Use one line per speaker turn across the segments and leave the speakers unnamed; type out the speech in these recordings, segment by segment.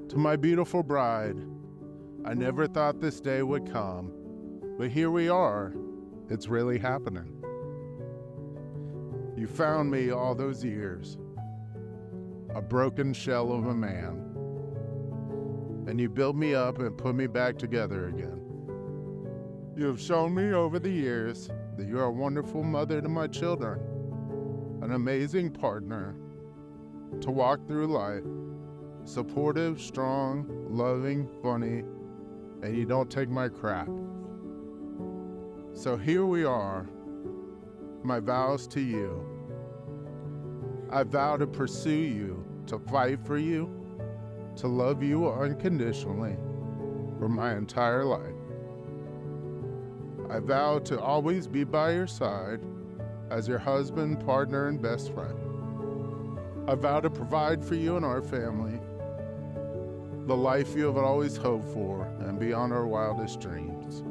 To my beautiful bride, I never thought this day would come, but here we are. It's really happening. You found me all those years, a broken shell of a man, and you built me up and put me back together again. You have shown me over the years that you are a wonderful mother to my children, an amazing partner to walk through life, supportive, strong, loving, funny, and you don't take my crap. So here we are, my vows to you. I vow to pursue you, to fight for you, to love you unconditionally for my entire life. I vow to always be by your side as your husband, partner, and best friend. I vow to provide for you and our family the life you have always hoped for and beyond our wildest dreams.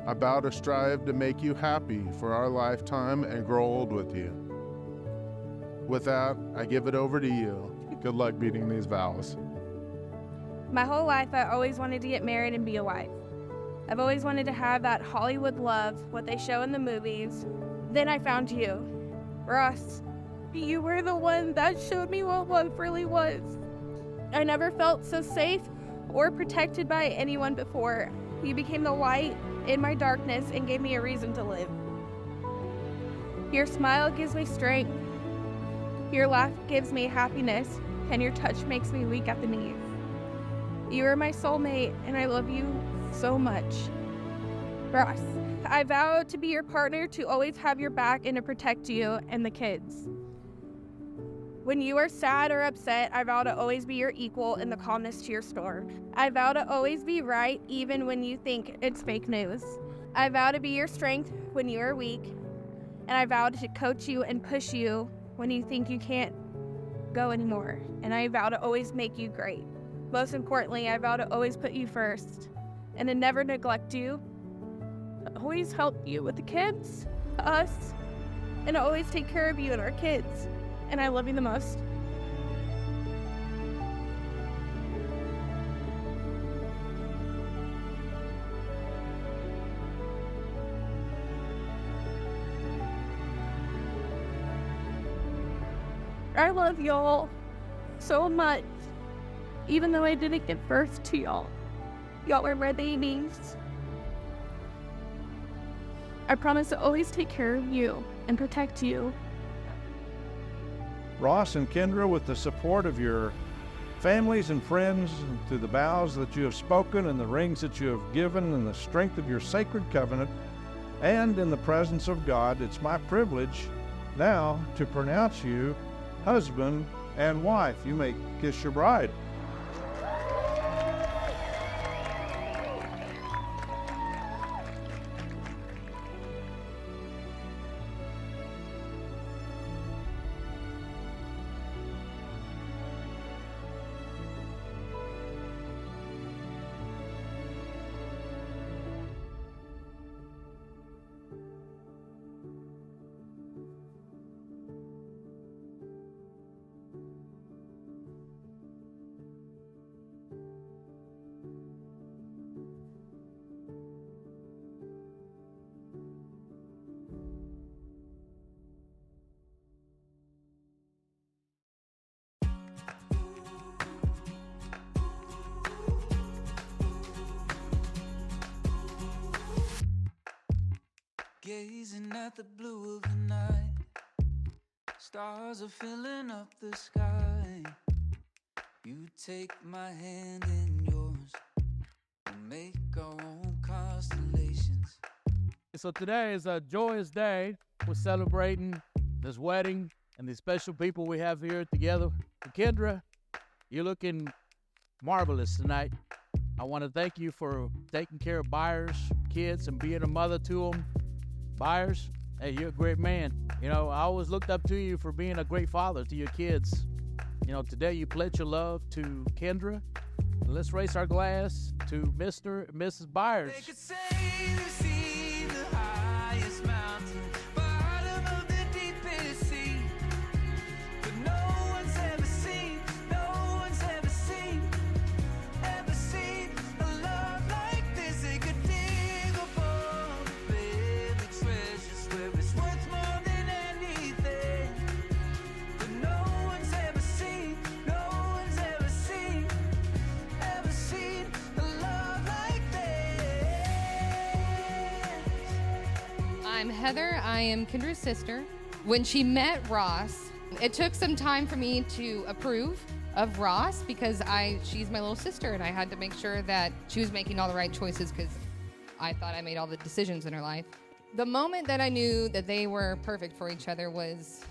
I vow to strive to make you happy for our lifetime and grow old with you. With that, I give it over to you. Good luck meeting these vows.
My whole life, I always wanted to get married and be a wife. I've always wanted to have that Hollywood love, what they show in the movies. Then I found you. Ross, you were the one that showed me what love really was. I never felt so safe or protected by anyone before. You became the light in my darkness and gave me a reason to live. Your smile gives me strength. Your laugh gives me happiness, and your touch makes me weak at the knees. You are my soulmate, and I love you so much. Ross, I vow to be your partner, to always have your back, and to protect you and the kids. When you are sad or upset, I vow to always be your equal in the calmness to your storm. I vow to always be right, even when you think it's fake news. I vow to be your strength when you are weak, and I vow to coach you and push you when you think you can't go anymore. And I vow to always make you great. Most importantly, I vow to always put you first and to never neglect you, always help you with the kids, us, and to always take care of you and our kids. And I love you the most. I love y'all so much, even though I didn't give birth to y'all. Y'all are my babies. I promise to always take care of you and protect you.
Ross and Kendra, with the support of your families and friends, and through the vows that you have spoken and the rings that you have given and the strength of your sacred covenant, and in the presence of God, it's my privilege now to pronounce you husband and wife. You may kiss your bride.
Gazing at the blue of the night, stars are filling up the sky. You take my hand in yours, we'll make our own constellations.
So today is a joyous day. We're celebrating this wedding and the special people we have here together. Kendra, you're looking marvelous tonight. I want to thank you for taking care of Byers' kids and being a mother to them. Byers, hey, you're a great man. You know, I always looked up to you for being a great father to your kids. You know, today you pledge your love to Kendra. Let's raise our glass to Mr. and Mrs. Byers.
They could say they've seen the highest mountain, bottom of the deepest sea, but no one's ever seen
Heather. I am Kendra's sister. When she met Ross, it took some time for me to approve of Ross because she's my little sister, and I had to make sure that she was making all the right choices because I thought I made all the decisions in her life. The moment that I knew that they were perfect for each other was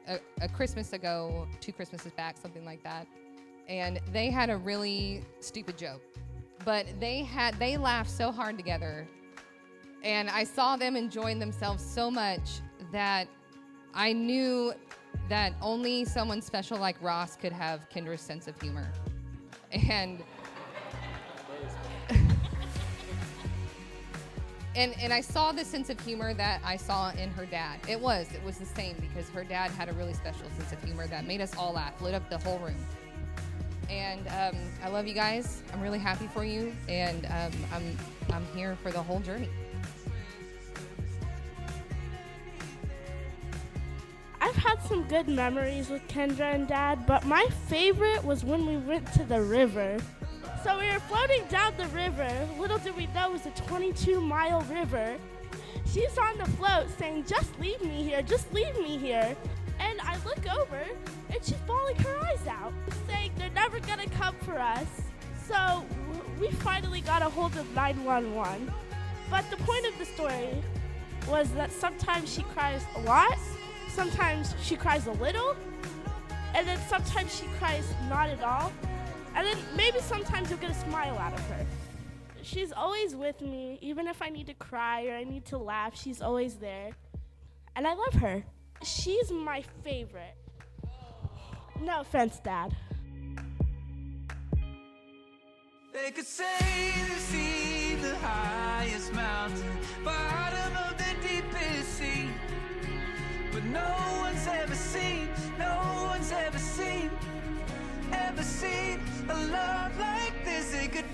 a Christmas ago, 2 Christmases back, something like that. And they had a really stupid joke, but they laughed so hard together, and I saw them enjoying themselves so much that I knew that only someone special like Ross could have Kendra's sense of humor. And And I saw the sense of humor that I saw in her dad. It was the same because her dad had a really special sense of humor that made us all laugh, lit up the whole room. And I love you guys. I'm really happy for you, and I'm here for the whole journey.
I've had some good memories with Kendra and Dad, but my favorite was when we went to the river. So we were floating down the river. Little did we know it was a 22-mile river. She's on the float saying, "Just leave me here, just leave me here." And I look over, and she's bawling her eyes out, saying they're never gonna come for us. So we finally got a hold of 911. But the point of the story was that sometimes she cries a lot, sometimes she cries a little, and then sometimes she cries not at all. And then maybe sometimes you'll get a smile out of her. She's always with me, even if I need to cry or I need to laugh, she's always there. And I love her. She's my favorite. No offense, Dad.
They could say they've seen the highest mountain, bottom of the deepest sea. But no one's ever seen a love like this. They could